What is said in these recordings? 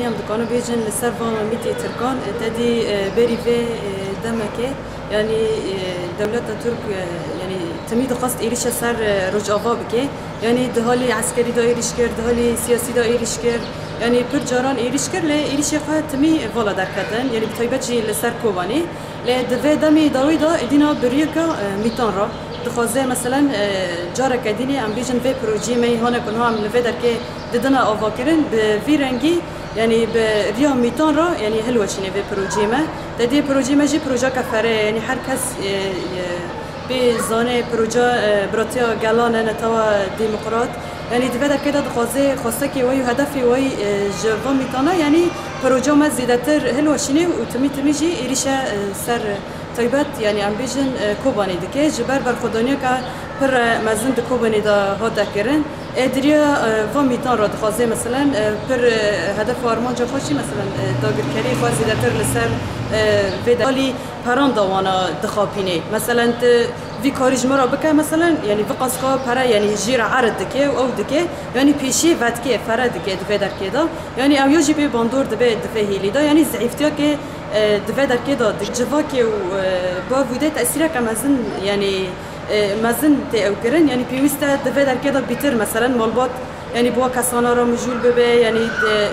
هم دکانو بیجن لسر وام میتی ترکان تدی بری و دمکه يعني دولة ترك يعني تميد قصد إيريش سر رجعوا بكي يعني دهالي عسكري دا إيريش كر دهالي سياسي دا إيريش كر يعني پر جاران إيريش كر ل إيريش قا تمي فلا دركتن يعني بتايبت جي لسر كوباني ل دفع دمي داوي دا إدينا بريكا ميتان را دخوازه مثلا جارك إديني عم بيجن في بروجي مي هنا كنها عم لفه دركي ددنا أفاكرن بفي رنجي يعني بريا ميتان را يعني هلوة شيني في بروجي ما تدي بروجي ما جي بروجا كفره يعني هر کس بزانه بروجا براتيا جالانه نتوا ديمقراط يعني دفع در كده دخوازه خواسته که وی هدفی وی جوان میتانه يعني بروجا ما زیادتر هلوة شيني و تمی جي ایریشه سر طيبات يعني عم بيجن كوباني دكي جبر برخدانيا كا پر مزن د كوباني دا هادا كرن ادريا فاميتان را دخوازه مثلا پر هدف آرمان جا خوشی مثلا داگرکری خواه زیادتر لسر ویدالی پران داوانا دخابینه مثلا وی کاریج مرا بکه مثلا يعني بقاسكا پرا يعني جير عرض دكي او دكي يعني پیشی ودكي فرا دكي دفه در كده يعني او يجي بي باندور دفه هيلي دا يعني ضعیفتیا که دفع در كده جواكي و باوده تأثيرك مزن يعني مزن تأوكرن يعني بيوستا دفع در كده بيتر مثلا مالبات يعني بوا كسانا را مجول ببه يعني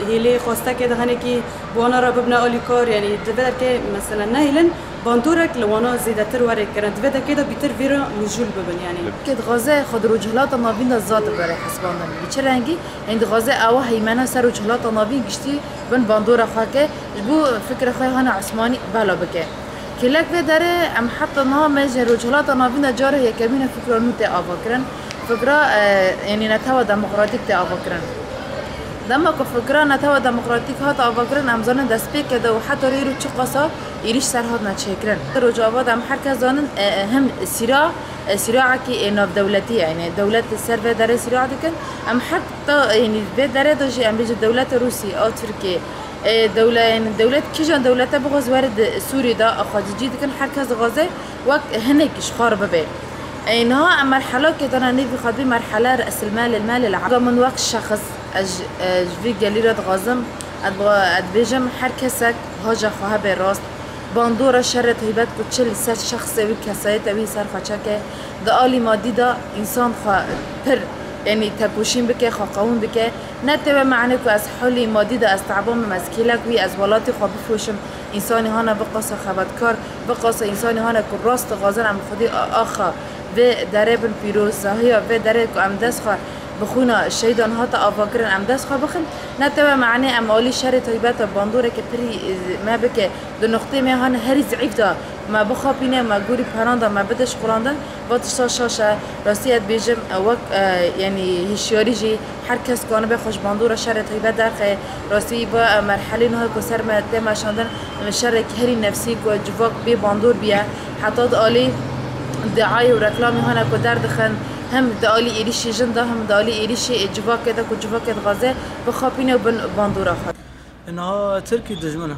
هيلي خواسته كده هنكي بوانا را ببنا آليكار يعني دفع در كده مثلا نهيلن باندورك لوانا زيادتر ورق كرن دفع در كده بيتر فيرا مجول ببن يعني كده غازه خود رجلات ناوین الذات برای حسباندن بچه رنگی عند غازه اوه هیمنه سر رجلات ناوین گشتی بن باندور خاکه بو فکر خواهی هن عثمانی بالا بکه کلک به داره ام حتی نامج رجلات ناوین جاره یکمین فکر نوت آوکرن فکر يعني نتوا ديمقراطيك تا آوکرن دما كفكرة نتوا ديمقراطيك هات آوکرن ام زنن دست پی کده و حتی ریرو چه قصا ایریش سر هات نچکرن رجاوات ام هر کس زنن هم صراع کی ناف دولتی يعني دولت سر به داره صراع دکن ام حتی يعني به داره داشی ام بیج دولت روسی او ترکیه دولة يعني دولة كيجان دولة بغاز وارد سوري دا أخاجي دكان حركز غازة وقت هناكش خارب به إنها مرحلة كده نبي خاطبي مرحلة رأس المال العام من وقت شخص في جليرة غازم أدبجم حركسك هاجا خواها براست باندورة شرط هيبات كتشل سر شخص وكسايت أبي سر خشكة دا آلي مادي دا إنسان خا پر يعني تبوشين بك خاقون بك نتبع معنى كو از حالي مادي دا استعبام مزكيلك وي از ولاتي خواب بفوشم إنساني هانا بقاسا خبتكار بقاسا إنساني هانا كو راست غازن عم خدي آخا و دربن پیروز هي و درب كو ام دست خوا بخونا الشيطان هاتا آفاكرن ام دست خوا بخن نتبع معنى ام آلي شر طيبات باندورة كبري ما بك دو نقطة ما هانا هري ضعيف دا ما بخابينه ما جوري براندا ما بدش قراندن واتش شاشة راسيات بيجم وق يعني هشياريجي هر کس کانه به خوش باندور شر طيبات داخل راسي با مرحله نه كسر ما تم شاندن شر كهري نفسي و جواك بي باندور بيا حتى آلي دعاية وركلامي هنا كدار دخن هم دالي إيريشي جندا هم دالي إيريشي جواك كده كجواك غازة بخابينه وبن باندورة خد إنها تركي دجمنة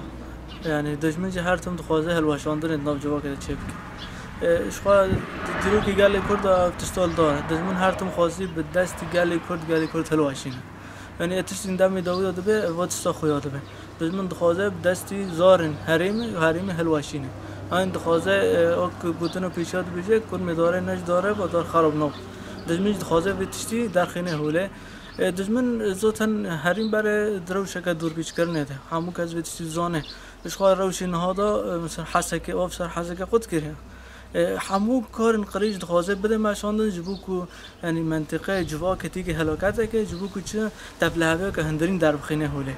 يعني دجمن جه هر تم دخوازه هالواشاندر إنها جواك كده شبك إشخاص دروكي قال لي كرد تشتغل دار دجمن هر تم خوازي بالدست قال لي كرد هالواشين يعني أتشتين دامي داوود دبي واتشتا خويا دبي دجمن دخوازه بدستي زارن هريمي هالواشين این دخوازه گوتنو پیشاد بیشه کن میداره نش داره با دار خراب نو دجمن دخوازه بیتشتی در خینه هوله دجمن زوتن هریم برای دروشه که دور پیش کرنه ده همون که از بیتشتی زانه اشخاص روشی نهادا مثلا حسکه افسر حسکه خود کره همون کار قریج دخوازه بده ماشاندن جبو کو یعنی منطقه جوا کتی که هلاکته که جبو کو چه تبلهه که هندرین در خینه هوله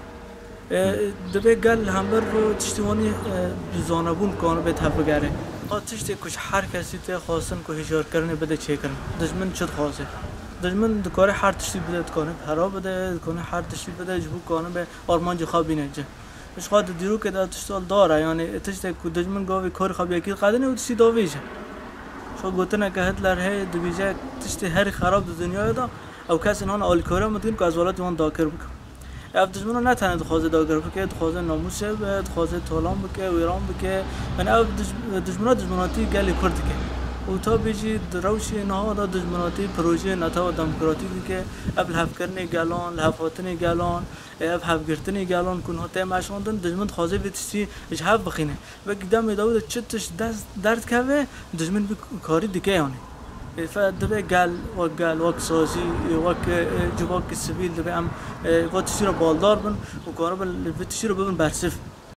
دبی قال همبر رو تشتیوانی زانبون کانو به تفکره تشتی کش هر کسی ته خواستن که هجار کرنه بده چه کرن دشمن چه خواسته دشمن دکاره هر تشتی بده کنه خراب بده کنه هر تشتی بده جبو کنه به آرمان جو خوابینه جه اش خاطر دیرو که تشتال داره یعنی تشتی که دشمن گاوی کار خوابی اکید قدنه و تشتی داویجه شو گوتنه که هتلر هی دویجه تشتی هر خراب دنیا دا او کسی نان آلکاره مدین که از ولات وان داکر بکن اف دشمنو نه تنها دخوازه داگر بکه دخوازه ناموسه به دخوازه طالان بکه و ایران بکه من اف دشمناتی گلی کرد که و تا بیجی دروشی نه دا دجمناتی پروژه نتا دموکراتیکی که اب لحف کردن گالان لحف هاتن گالان اب حف گرتن گالان کن هاته ماشوندن دجمن خوازه بیتسی اج حف بخینه و قدام داود چتش درد که دجمن بی کاری دیگه یعنی فدبي قال وقت سازي وقت جواك السبيل دبي ام وقت تشير بالدار بن وكهرباء اللي بتشير بن برسف